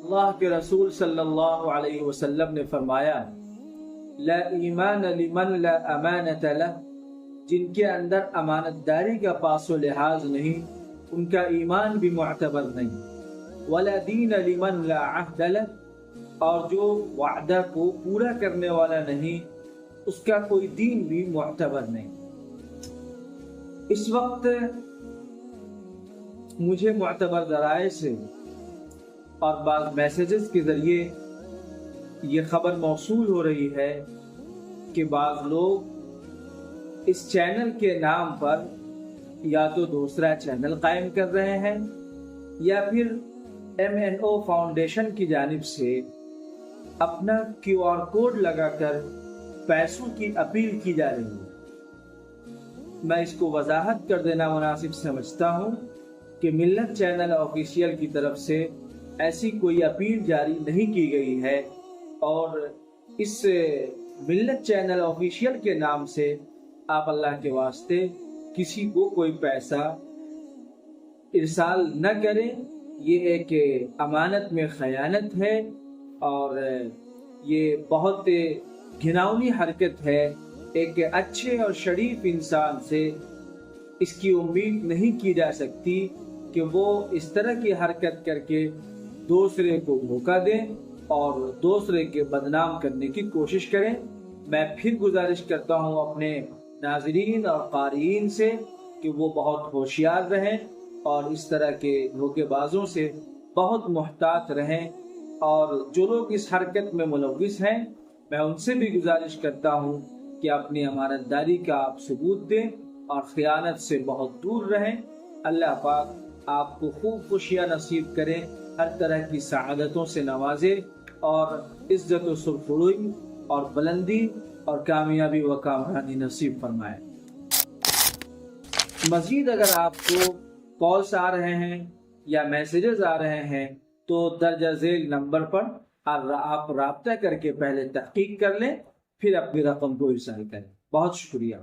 اللہ کے رسول صلی اللہ علیہ وسلم نے فرمایا لا ایمان لمن لا امانت لہ، جن کے اندر امانت داری کا پاس و لحاظ نہیں ان کا ایمان بھی معتبر نہیں، ولا دین لمن لا عہد لہ، اور جو وعدہ کو پورا کرنے والا نہیں اس کا کوئی دین بھی معتبر نہیں۔ اس وقت مجھے معتبر ذرائع سے اور بعض میسیجز کے ذریعے یہ خبر موصول ہو رہی ہے کہ بعض لوگ اس چینل کے نام پر یا تو دوسرا چینل قائم کر رہے ہیں یا پھر MNO فاؤنڈیشن کی جانب سے اپنا QR کوڈ لگا کر پیسوں کی اپیل کی جا رہی ہے۔ میں اس کو وضاحت کر دینا مناسب سمجھتا ہوں کہ ملت چینل آفیشیل کی طرف سے ایسی کوئی اپیل جاری نہیں کی گئی ہے، اور اس ملت چینل آفیشیل کے نام سے آپ اللہ کے واسطے کسی کو کوئی پیسہ ارسال نہ کریں۔ یہ ایک امانت میں خیانت ہے اور یہ بہت گھناؤنی حرکت ہے۔ ایک اچھے اور شریف انسان سے اس کی امید نہیں کی جا سکتی کہ وہ اس طرح کی حرکت کر کے دوسرے کو دھوکہ دیں اور دوسرے کے بدنام کرنے کی کوشش کریں۔ میں پھر گزارش کرتا ہوں اپنے ناظرین اور قارئین سے کہ وہ بہت ہوشیار رہیں اور اس طرح کے دھوکے بازوں سے بہت محتاط رہیں، اور جو لوگ اس حرکت میں ملوث ہیں میں ان سے بھی گزارش کرتا ہوں کہ اپنی امانت داری کا آپ ثبوت دیں اور خیانت سے بہت دور رہیں۔ اللہ پاک آپ کو خوب خوشیاں نصیب کریں، ہر طرح کی سعادتوں سے نوازے اور عزت و سرخروئی اور بلندی اور کامیابی و کامرانی نصیب فرمائے۔ مزید اگر آپ کو کالز آ رہے ہیں یا میسیجز آ رہے ہیں تو درجہ ذیل نمبر پر آپ رابطہ کر کے پہلے تحقیق کر لیں، پھر اپنی رقم کو ارسال کریں۔ بہت شکریہ۔